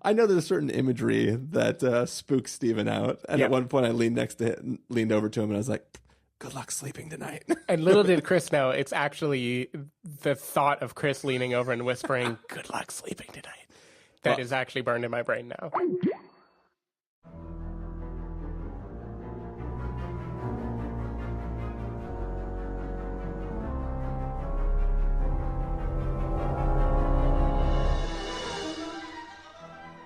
I know there's certain imagery that spooks Stephen out. And at one point I leaned over to him and I was like, good luck sleeping tonight. And little did Chris know, it's actually the thought of Chris leaning over and whispering, good luck sleeping tonight. That is actually burned in my brain now.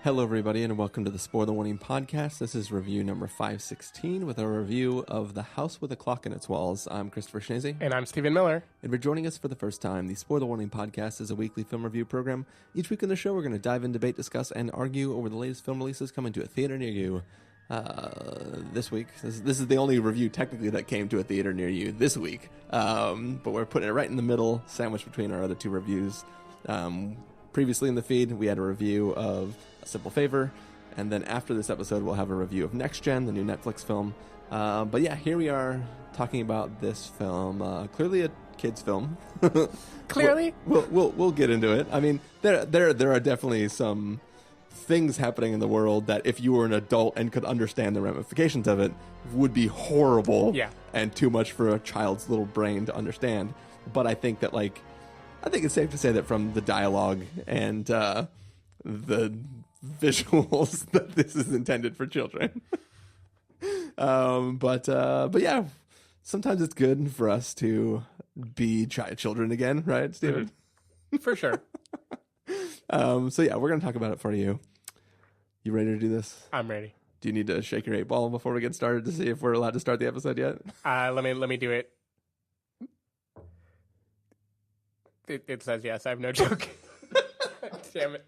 Hello, everybody, and welcome to the Spoiler Warning Podcast. This is review number 516 with a review of The House with a Clock in Its Walls. I'm Christopher Schnese. And I'm Stephen Miller. And for joining us for the first time, the Spoiler Warning Podcast is a weekly film review program. Each week on the show, we're going to dive in, debate, discuss, and argue over the latest film releases coming to a theater near you. This week, this is the only review technically that came to a theater near you this week. But we're putting it right in the middle, sandwiched between our other two reviews. Previously in the feed, we had a review of A Simple Favor, and then after this episode, we'll have a review of Next Gen, the new Netflix film. But yeah, here we are talking about this film. Clearly a kid's film. Clearly, we'll get into it. I mean, there are definitely some things happening in the world that if you were an adult and could understand the ramifications of it, would be horrible. Yeah. And too much for a child's little brain to understand. But I think that I think it's safe to say that from the dialogue and the visuals that this is intended for children. But yeah, sometimes it's good for us to be children again, right, Stephen? For sure. So yeah, we're going to talk about it for you. You ready to do this? I'm ready. Do you need to shake your 8-ball before we get started to see if we're allowed to start the episode yet? Let me do it. It says yes. I have no joke. Damn it.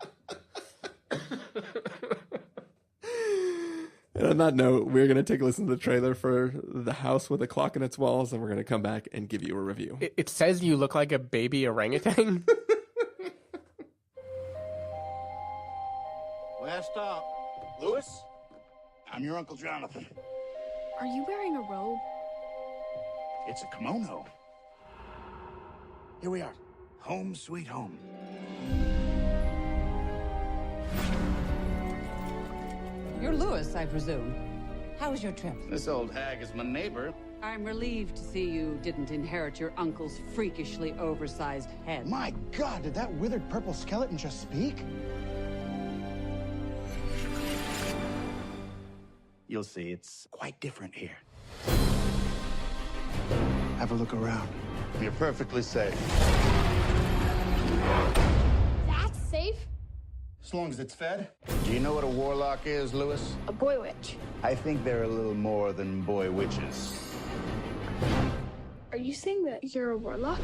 And on that note, we're going to take a listen to the trailer for The House with a Clock in Its Walls, and we're going to come back and give you a review. It says you look like a baby orangutan. Last stop. Lewis? I'm your Uncle Jonathan. Are you wearing a robe? It's a kimono. Here we are. Home sweet home. You're Lewis, I presume. How was your trip? This old hag is my neighbor. I'm relieved to see you didn't inherit your uncle's freakishly oversized head. My God, did that withered purple skeleton just speak? You'll see, it's quite different here. Have a look around. You're perfectly safe. That's safe? As long as it's fed. Do you know what a warlock is, Lewis? A boy witch. I think they're a little more than boy witches. Are you saying that you're a warlock?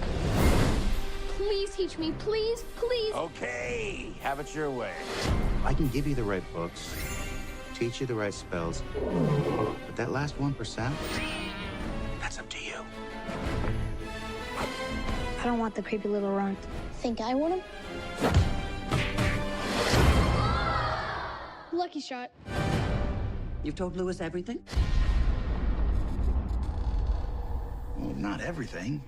Please teach me, please, please. Okay, have it your way. I can give you the right books, teach you the right spells, but that last 1%, that's up to you. I don't want the creepy little runt. Think I want him? Lucky shot. You've told Lewis everything? Well, not everything.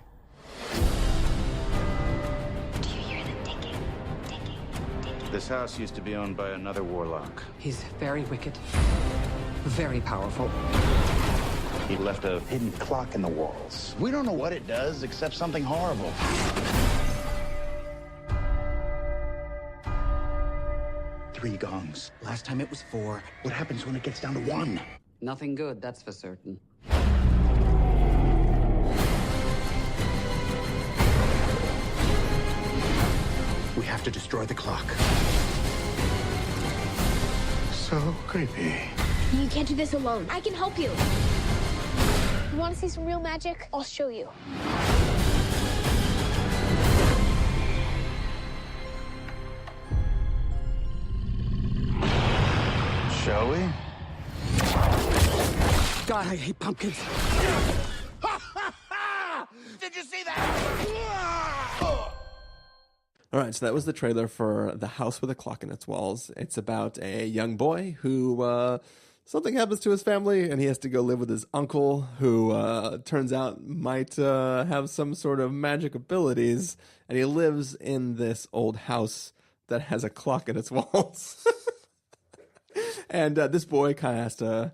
Do you hear them ticking? Ticking, ticking. This house used to be owned by another warlock. He's very wicked, very powerful. He left a hidden clock in the walls. We don't know what it does, except something horrible. Three gongs. Last time it was 4. What happens when it gets down to 1? Nothing good, that's for certain. We have to destroy the clock. So creepy. You can't do this alone. I can help you. You want to see some real magic? I'll show you. Shall we? God, I hate pumpkins. Did you see that? All right, so that was the trailer for The House with a Clock in Its Walls. It's about a young boy who something happens to his family, and he has to go live with his uncle, who turns out might have some sort of magic abilities, and he lives in this old house that has a clock in its walls. And this boy kind of has to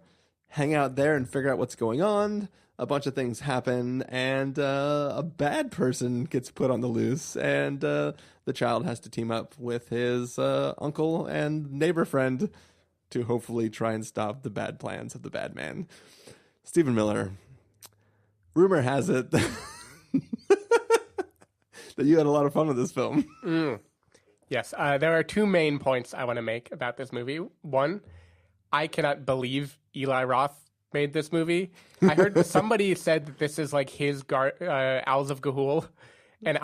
hang out there and figure out what's going on. A bunch of things happen, and a bad person gets put on the loose, and the child has to team up with his uncle and neighbor friend to hopefully try and stop the bad plans of the bad man. Stephen Miller, rumor has it that you had a lot of fun with this film. Yes, there are two main points I want to make about this movie. One, I cannot believe Eli Roth made this movie. I heard somebody said that this is like his Owls of Ga'Hoole, and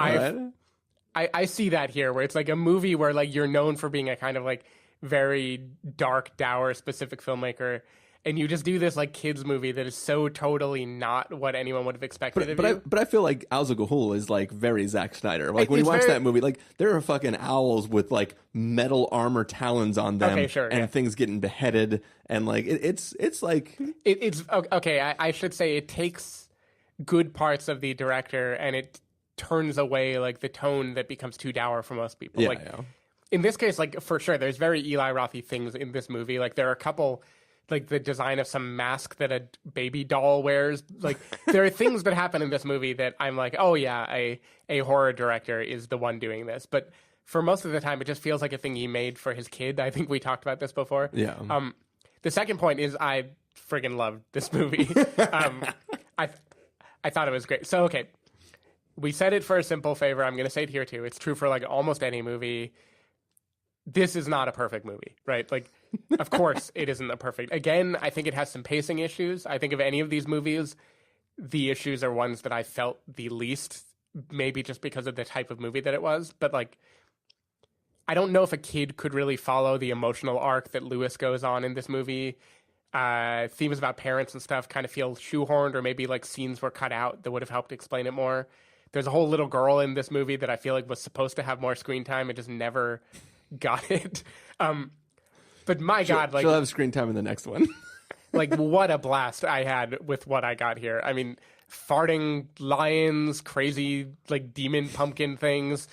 I see that here, where it's like a movie where like you're known for being a kind of like very dark, dour, specific filmmaker, and you just do this like kids movie that is so totally not what anyone would have expected of you. But I feel like Owls of Ga'Hoole is like very Zack Snyder. Like when you watch that movie, like there are fucking owls with like metal armor talons on them, and things getting beheaded, and like it's like it's okay. I should say it takes good parts of the director and it turns away like the tone that becomes too dour for most people. In this case, like for sure, there's very Eli Rothy things in this movie. Like there are a couple. Like the design of some mask that a baby doll wears. Like there are things that happen in this movie that I'm like, oh yeah, a horror director is the one doing this. But for most of the time, it just feels like a thing he made for his kid. I think we talked about this before. Yeah. The second point is I friggin' loved this movie. I thought it was great. So, okay. We said it for a simple favor. I'm going to say it here too. It's true for like almost any movie. This is not a perfect movie, right? Like, of course it isn't a perfect. Again, I think it has some pacing issues. I think of any of these movies, the issues are ones that I felt the least, maybe just because of the type of movie that it was. But like, I don't know if a kid could really follow the emotional arc that Lewis goes on in this movie. Themes about parents and stuff kind of feel shoehorned, or maybe like scenes were cut out that would have helped explain it more. There's a whole little girl in this movie that I feel like was supposed to have more screen time and just never got it. But my God, like she'll have screen time in the next one. Like what a blast I had with what I got here. I mean, farting lions, crazy like demon pumpkin things,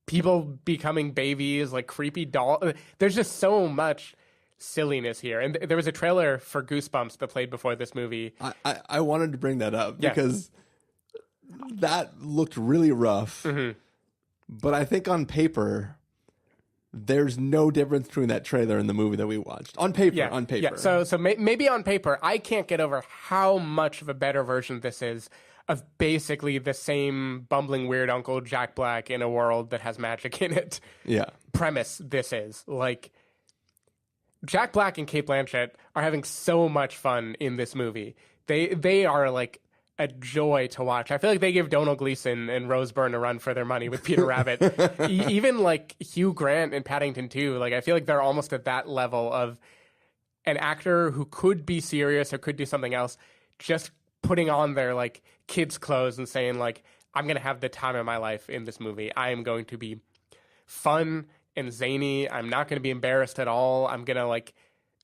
people becoming babies, like creepy doll. There's just so much silliness here. And there was a trailer for Goosebumps that played before this movie. I wanted to bring that up because that looked really rough. Mm-hmm. But I think on paper, there's no difference between that trailer and the movie that we watched. On paper, on paper. Yeah. So maybe on paper, I can't get over how much of a better version this is of basically the same bumbling weird Uncle Jack Black in a world that has magic in it. Yeah. Premise this is. Like, Jack Black and Cate Blanchett are having so much fun in this movie. They are like a joy to watch. I feel like they give Domhnall Gleeson and Rose Byrne a run for their money with Peter Rabbit. Even like Hugh Grant and Paddington 2, like I feel like they're almost at that level of an actor who could be serious or could do something else, just putting on their like kids' clothes and saying like, I'm going to have the time of my life in this movie. I am going to be fun and zany. I'm not going to be embarrassed at all. I'm going to like...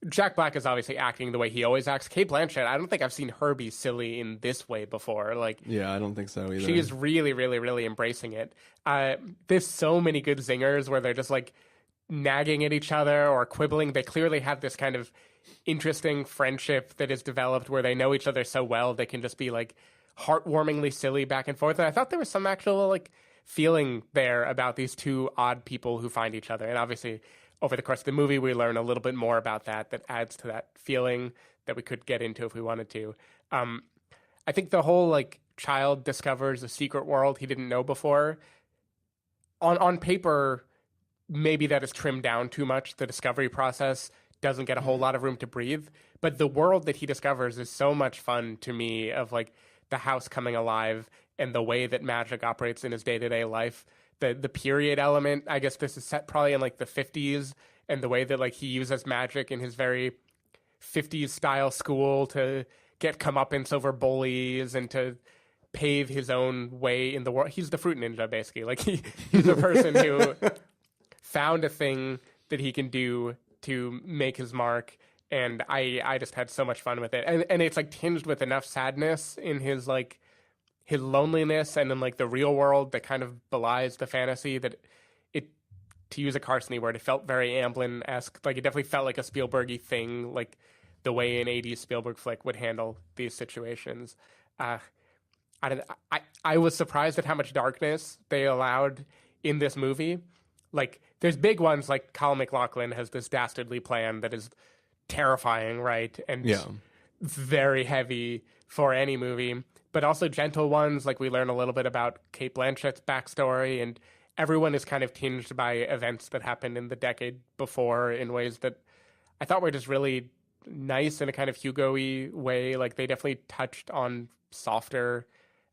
Jack Black is obviously acting the way he always acts. Cate Blanchett, I don't think I've seen her be silly in this way before. Like, yeah, I don't think so either. She is really, really, really embracing it. There's so many good zingers where they're just like nagging at each other or quibbling. They clearly have this kind of interesting friendship that is developed where they know each other so well they can just be like heartwarmingly silly back and forth. And I thought there was some actual like feeling there about these two odd people who find each other. And obviously, over the course of the movie, we learn a little bit more about that adds to that feeling that we could get into if we wanted to. I think the whole like child discovers a secret world he didn't know before. On paper, maybe that is trimmed down too much. The discovery process doesn't get a whole lot of room to breathe. But the world that he discovers is so much fun to me, of like the house coming alive and the way that magic operates in his day-to-day life. The period element, I guess this is set probably in like the 50s, and the way that like he uses magic in his very 50s style school to get comeuppance over bullies and to pave his own way in the world. He's the fruit ninja, basically. Like he's a person who found a thing that he can do to make his mark. And I just had so much fun with it. And it's like tinged with enough sadness in his like his loneliness and in like the real world that kind of belies the fantasy, that it to use a Carson-y word, it felt very Amblin-esque. Like, it definitely felt like a Spielberg-y thing, like the way an 80s Spielberg flick would handle these situations. I was surprised at how much darkness they allowed in this movie. Like, there's big ones, like Kyle MacLachlan has this dastardly plan that is terrifying, right? And very heavy for any movie. But also gentle ones, like we learn a little bit about Cate Blanchett's backstory, and everyone is kind of tinged by events that happened in the decade before in ways that I thought were just really nice in a kind of Hugo-y way. Like, they definitely touched on softer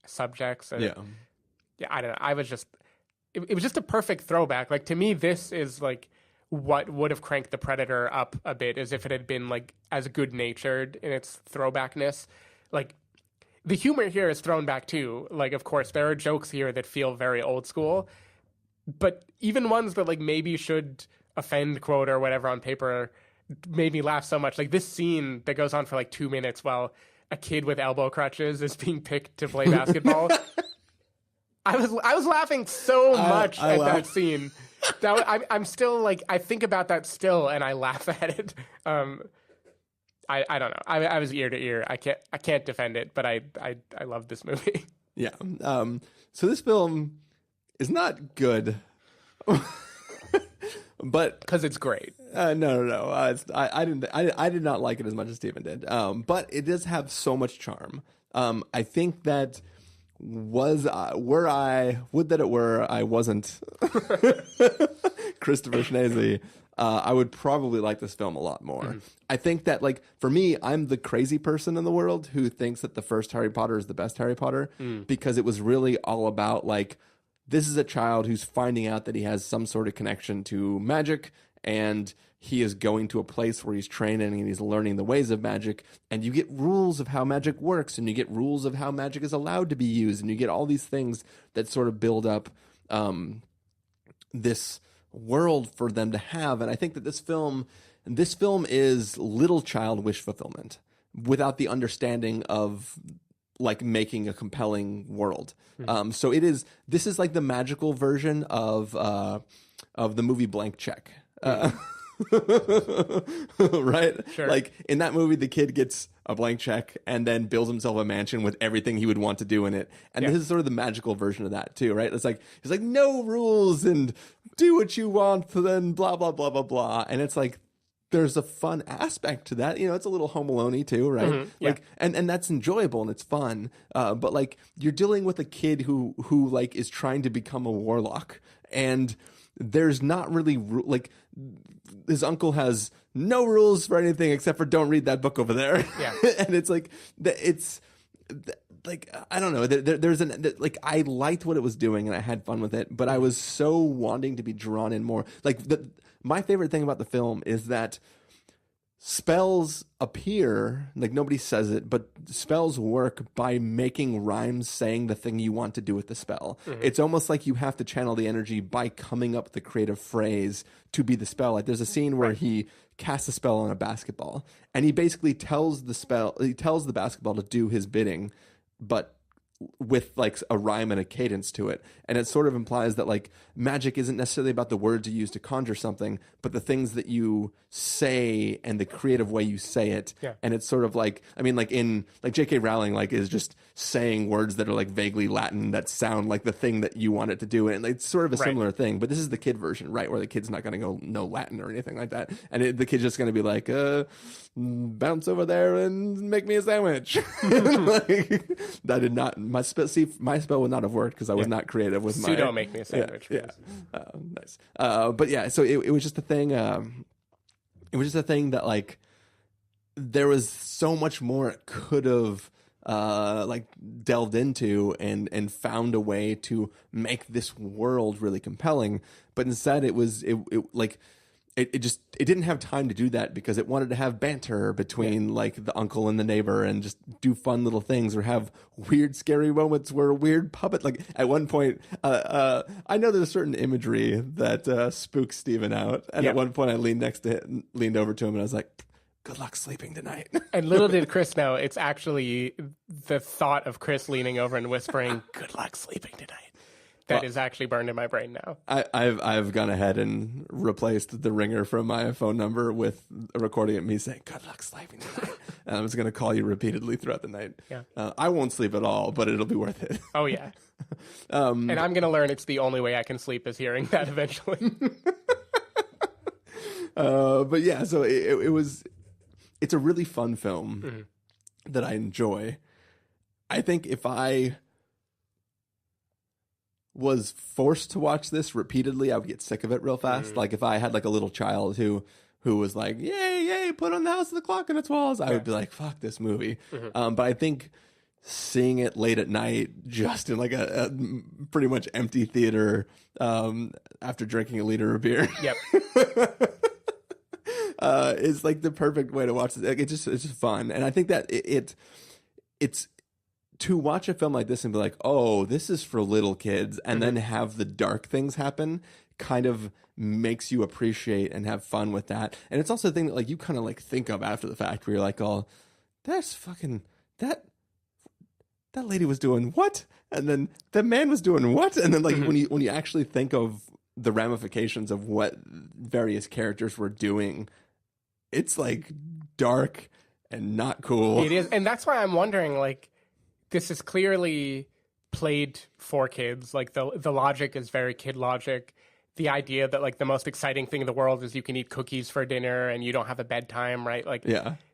subjects. And yeah, I don't know. I was just, it was just a perfect throwback. Like, to me, this is like what would have cranked The Predator up a bit, as if it had been like as good-natured in its throwbackness. Like, the humor here is thrown back too. Like, of course, there are jokes here that feel very old school, but even ones that like maybe should offend, quote, or whatever on paper made me laugh so much. Like, this scene that goes on for like 2 minutes while a kid with elbow crutches is being picked to play basketball. I was laughing so much at that scene. I'm still like, I think about that still and I laugh at it. I don't know. I was ear to ear. I can't defend it, but I love this movie. Yeah. So this film is not good, but because it's great. No. I did not like it as much as Stephen did. But it does have so much charm. I think that would that it were I wasn't Christopher Schnese, I would probably like this film a lot more. Mm-hmm. I think that, like, for me, I'm the crazy person in the world who thinks that the first Harry Potter is the best Harry Potter because it was really all about, like, this is a child who's finding out that he has some sort of connection to magic, and he is going to a place where he's training and he's learning the ways of magic, and you get rules of how magic works, and you get rules of how magic is allowed to be used, and you get all these things that sort of build up this world for them to have. And I think that this film is little child wish fulfillment without the understanding of, like, making a compelling world. So this is like the magical version of the movie Blank Check. Right? Sure. Like, in that movie, the kid gets a blank check and then builds himself a mansion with everything he would want to do in it. And this is sort of the magical version of that too, right? It's like no rules and do what you want, then blah blah blah blah blah. And it's like there's a fun aspect to that. You know, it's a little Home Alone-y too, right? Mm-hmm. Yeah. Like, and that's enjoyable and it's fun. But like, you're dealing with a kid who like is trying to become a warlock, and there's not really like, his uncle has no rules for anything except for don't read that book over there. Yeah. And it's like, like, I don't know. Like, I liked what it was doing and I had fun with it, but I was so wanting to be drawn in more. Like, my favorite thing about the film is that spells appear, like, nobody says it, but spells work by making rhymes saying the thing you want to do with the spell. Mm-hmm. It's almost like you have to channel the energy by coming up with the creative phrase to be the spell. Like, there's a scene where he casts a spell on a basketball, and he basically tells the basketball to do his bidding, but with like a rhyme and a cadence to it. And it sort of implies that, like, magic isn't necessarily about the words you use to conjure something, but the things that you say and the creative way you say it. Yeah. And it's sort of like, I mean, like, in like J.K. Rowling, like, is just saying words that are like vaguely Latin that sound like the thing that you want it to do. And it's sort of a similar thing, but this is the kid version, right? Where the kid's not going to go know Latin or anything like that. And the kid's just going to be like, bounce over there and make me a sandwich. Like, that did not, my spell would not have worked because I was not creative with my pseudo make me a sandwich. Yeah. Nice. But yeah, so it was just a thing. It was just a thing that, like, there was so much more it could have like delved into and found a way to make this world really compelling. But instead, it didn't have time to do that because it wanted to have banter between like the uncle and the neighbor and just do fun little things or have weird, scary moments where a weird puppet, like at one point, I know there's a certain imagery that spooks Stephen out. And at one point I leaned over to him and I was like, good luck sleeping tonight. And little did Chris know, it's actually the thought of Chris leaning over and whispering, good luck sleeping tonight. that is actually burned in my brain now. I've gone ahead and replaced the ringer from my phone number with a recording of me saying, "Good luck sleeping tonight." And I'm just going to call you repeatedly throughout the night. Yeah. I won't sleep at all, but it'll be worth it. Oh, yeah. And I'm going to learn it's the only way I can sleep is hearing that eventually. But yeah, so it's a really fun film that I enjoy. I think if I was forced to watch this repeatedly, I would get sick of it real fast. Like if I had like a little child who was like, yay, put on the House of the Clock and its walls, I would be like, fuck this movie. But I think seeing it late at night, just in like a pretty much empty theater, after drinking a liter of beer, is like the perfect way to watch this. Like, it's just fun. And I think that it's to watch a film like this and be like, oh, this is for little kids, and then have the dark things happen, kind of makes you appreciate and have fun with that. And it's also the thing that like you kind of like think of after the fact, where you're like, oh, that's fucking that lady was doing what, and then that man was doing what, and then like when you actually think of the ramifications of what various characters were doing, it's like dark and not cool. It is, and that's why I'm wondering, like, this is clearly played for kids. Like the logic is very kid logic. The idea that like the most exciting thing in the world is you can eat cookies for dinner and you don't have a bedtime, right? Like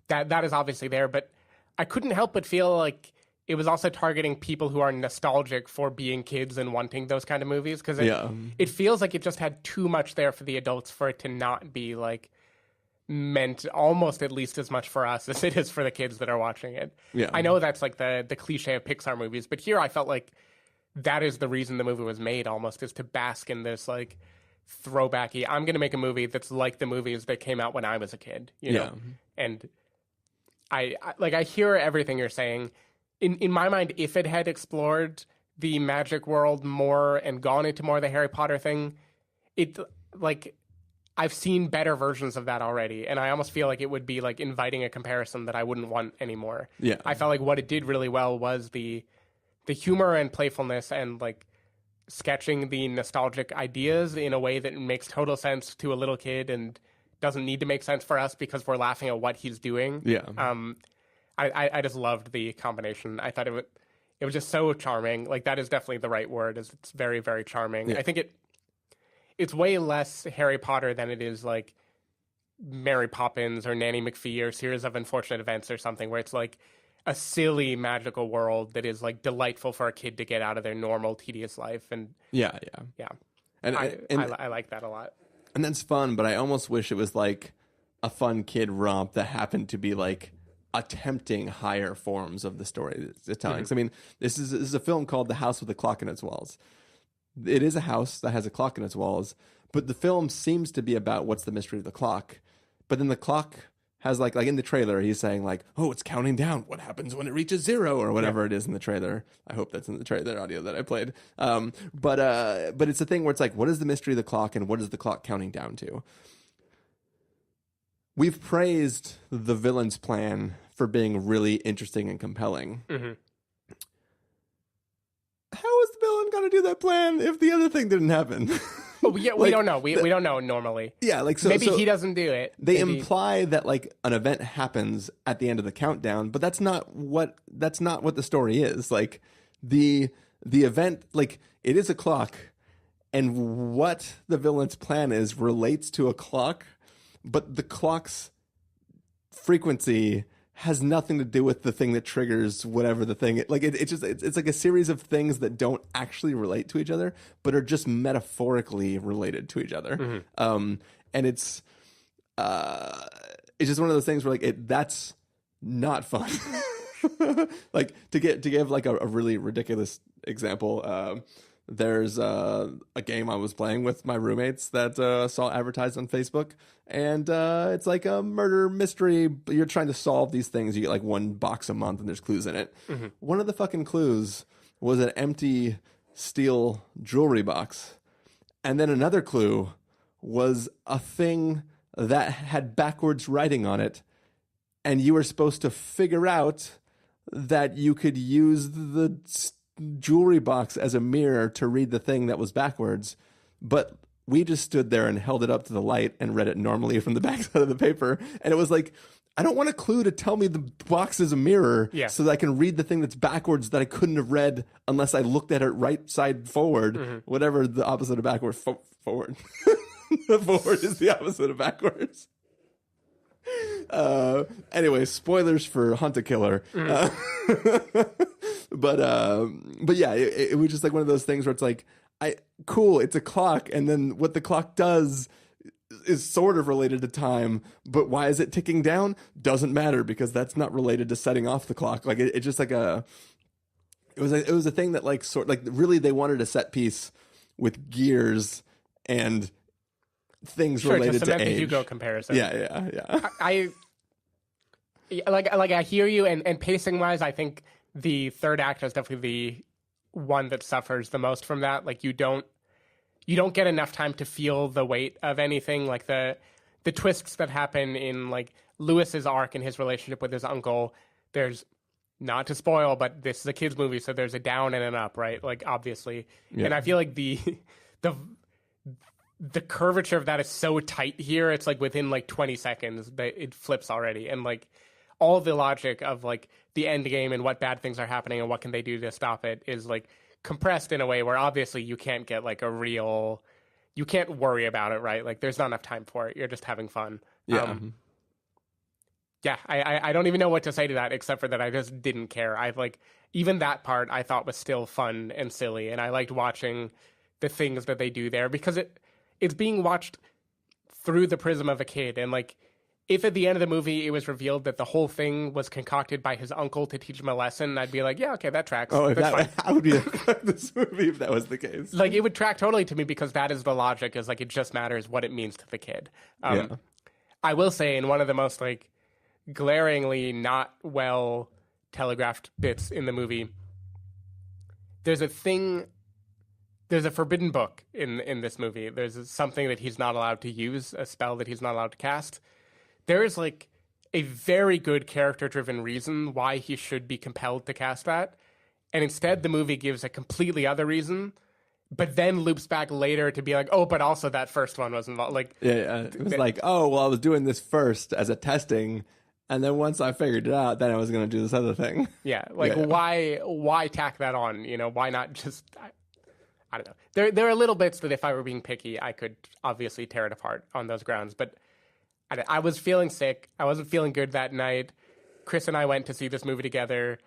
that is obviously there, but I couldn't help but feel like it was also targeting people who are nostalgic for being kids and wanting those kind of movies, because it feels like it just had too much there for the adults for it to not be like meant almost at least as much for us as it is for the kids that are watching it. I know that's like the cliche of Pixar movies, but here I felt like that is the reason the movie was made, almost, is to bask in this like throwbacky, I'm going to make a movie that's like the movies that came out when I was a kid, you know? And I hear everything you're saying. In my mind, if it had explored the magic world more and gone into more of the Harry Potter thing, I've seen better versions of that already, and I almost feel like it would be like inviting a comparison that I wouldn't want anymore. I felt like what it did really well was the humor and playfulness and like sketching the nostalgic ideas in a way that makes total sense to a little kid and doesn't need to make sense for us because we're laughing at what he's doing. I just loved the combination. I thought it was just so charming. Like, that is definitely the right word. It's very, very charming. I think it's way less Harry Potter than it is like Mary Poppins or Nanny McPhee or Series of Unfortunate Events or something, where it's like a silly magical world that is like delightful for a kid to get out of their normal tedious life. And and I like that a lot. And that's fun, but I almost wish it was like a fun kid romp that happened to be like attempting higher forms of the story it's telling. I mean, this is a film called The House with a Clock in Its Walls. It is a house that has a clock in its walls, but the film seems to be about what's the mystery of the clock. But then the clock has like in the trailer, he's saying like, oh, it's counting down. What happens when it reaches 0 or whatever it is in the trailer? I hope that's in the trailer audio that I played. But it's a thing where it's like, what is the mystery of the clock and what is the clock counting down to? We've praised the villain's plan for being really interesting and compelling. How is the villain going to do that plan if the other thing didn't happen? We don't know. We don't know normally. Yeah, like maybe he doesn't do it. They imply that like an event happens at the end of the countdown, but that's not what the story is. Like the event, like it is a clock, and what the villain's plan is relates to a clock, but the clock's frequency has nothing to do with the thing that triggers whatever the thing. Like it's like a series of things that don't actually relate to each other, but are just metaphorically related to each other. And it's just one of those things where like that's not fun. Like to give like a really ridiculous example. There's a game I was playing with my roommates that saw advertised on Facebook, and it's like a murder mystery. You're trying to solve these things. You get like one box a month, and there's clues in it. One of the fucking clues was an empty steel jewelry box, and then another clue was a thing that had backwards writing on it, and you were supposed to figure out that you could use the jewelry box as a mirror to read the thing that was backwards, but we just stood there and held it up to the light and read it normally from the backside of the paper. And it was like, I don't want a clue to tell me the box is a mirror so that I can read the thing that's backwards that I couldn't have read unless I looked at it right side forward, whatever the opposite of backwards. Forward. Forward is the opposite of backwards. Anyway, spoilers for Hunt a Killer. But yeah, it was just like one of those things where it's like, cool, it's a clock, and then what the clock does is sort of related to time, but why is it ticking down? Doesn't matter, because that's not related to setting off the clock. Like it just like it was a thing that like really they wanted a set piece with gears and things related to age. The Hugo comparison. Yeah. I hear you, and pacing wise, I think the third act is definitely the one that suffers the most from that. Like you don't get enough time to feel the weight of anything. Like the twists that happen in like Lewis's arc and his relationship with his uncle. There's, not to spoil, but this is a kids movie, so there's a down and an up, right? Like obviously, and I feel like the curvature of that is so tight here. It's like within like 20 seconds that it flips already, and like all the logic of like the end game and what bad things are happening and what can they do to stop it is like compressed in a way where obviously you can't get like you can't worry about it, right? Like there's not enough time for it. You're just having fun. I don't even know what to say to that except for that I just didn't care. I like even that part I thought was still fun and silly, and I liked watching the things that they do there because it's being watched through the prism of a kid. And like if at the end of the movie it was revealed that the whole thing was concocted by his uncle to teach him a lesson, I'd be like, yeah, okay, that tracks. Oh, I would be this movie if that was the case. Like it would track totally to me because that is the logic. Is like it just matters what it means to the kid. I will say in one of the most like glaringly not well telegraphed bits in the movie, there's a forbidden book in this movie. There's something that he's not allowed to use, a spell that he's not allowed to cast. There is like a very good character-driven reason why he should be compelled to cast that. And instead the movie gives a completely other reason, but then loops back later to be like, oh, but also that first one was involved. Like, it was like, oh, well, I was doing this first as a testing, and then once I figured it out, then I was going to do this other thing. Yeah, like why tack that on? You know, why not just... I don't know. There are little bits that if I were being picky, I could obviously tear it apart on those grounds. But I was feeling sick. I wasn't feeling good that night. Chris and I went to see this movie together.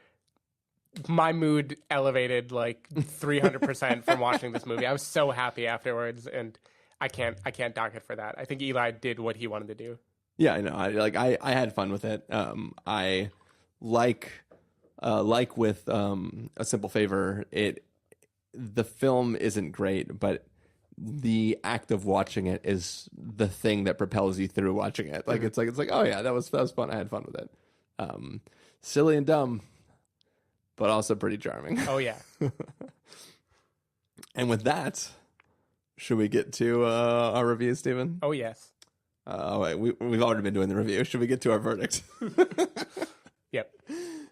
My mood elevated like 300% from watching this movie. I was so happy afterwards, and I can't dock it for that. I think Eli did what he wanted to do. Yeah, I know. I had fun with it. I like with A Simple Favor. The film isn't great, but the act of watching it is the thing that propels you through watching it. Like it's like oh yeah, that was fun. I had fun with it. Silly and dumb, but also pretty charming. Oh yeah. And with that, should we get to our review, Stephen? Oh yes. We've already been doing the review. Should we get to our verdict? Yep.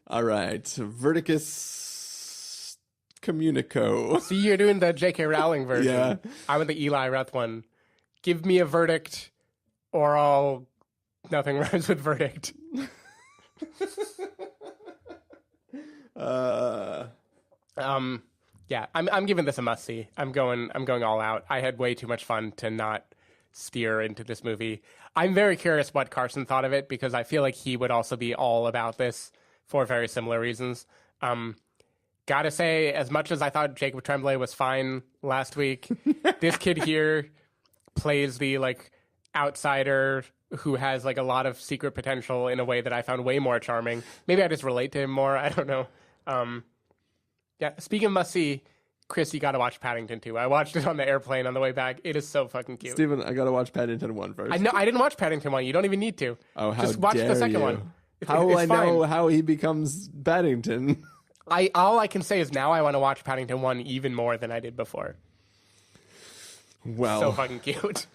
All right, Verdicus Communico. See, you're doing the J.K. Rowling version. Yeah. I went the Eli Roth one. Give me a verdict, or nothing rhymes with verdict. Yeah, I'm giving this a must see. I'm going all out. I had way too much fun to not steer into this movie. I'm very curious what Carson thought of it because I feel like he would also be all about this for very similar reasons. Gotta say, as much as I thought Jacob Tremblay was fine last week, this kid here plays the like outsider who has like a lot of secret potential in a way that I found way more charming. Maybe I just relate to him more. I don't know. Yeah. Speaking of must see, Chris, you got to watch Paddington 2. I watched it on the airplane on the way back. It is so fucking cute. Steven, I got to watch Paddington 1 first. I know. I didn't watch Paddington 1. You don't even need to. Oh, how just watch dare the second you. one. How will I know how he becomes Paddington? All I can say is now I want to watch Paddington 1 even more than I did before. Well, so fucking cute.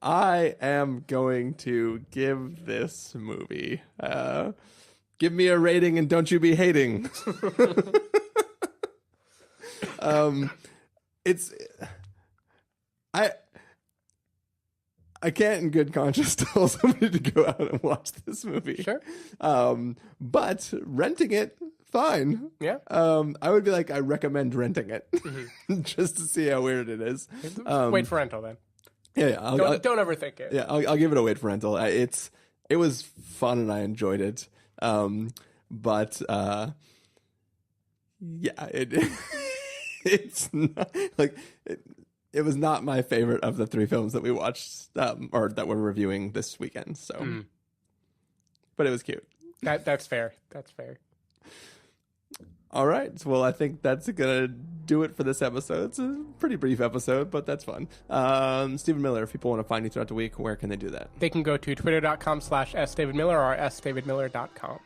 I am going to give this movie. Give me a rating and don't you be hating. It's I can't in good conscience tell somebody to go out and watch this movie. Sure. But renting it, fine. Yeah. I would be like, I recommend renting it just to see how weird it is. Wait for rental then. Yeah, Don't overthink it. yeah, I'll give it a wait for rental. It was fun and I enjoyed it. But yeah, it's not like it was not my favorite of the 3 films that we watched or that we're reviewing this weekend. So, but it was cute. That's fair. That's fair. All right. Well, I think that's gonna do it for this episode. It's a pretty brief episode, but that's fun. Stephen Miller, if people want to find you throughout the week, where can they do that? They can go to twitter.com/sdavidmiller or sdavidmiller.com.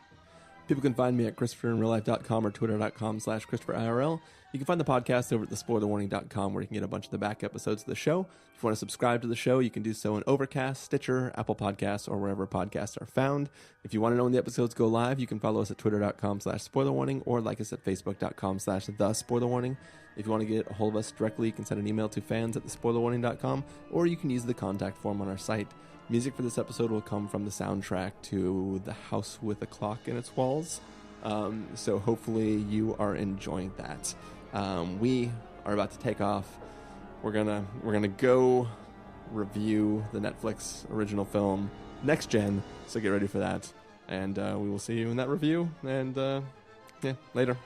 People can find me at ChristopherInRealLife.com or twitter.com/ChristopherIRL. You can find the podcast over at thespoilerwarning.com, where you can get a bunch of the back episodes of the show. If you want to subscribe to the show, you can do so in Overcast, Stitcher, Apple Podcasts, or wherever podcasts are found. If you want to know when the episodes go live, you can follow us at twitter.com/spoilerwarning or like us at facebook.com/thespoilerwarning. If you want to get a hold of us directly, you can send an email to fans@thespoilerwarning.com, or you can use the contact form on our site. Music for this episode will come from the soundtrack to The House with a Clock in Its Walls. So hopefully you are enjoying that. We are about to take off. We're gonna go review the Netflix original film Next Gen. So get ready for that, and we will see you in that review. And yeah, later.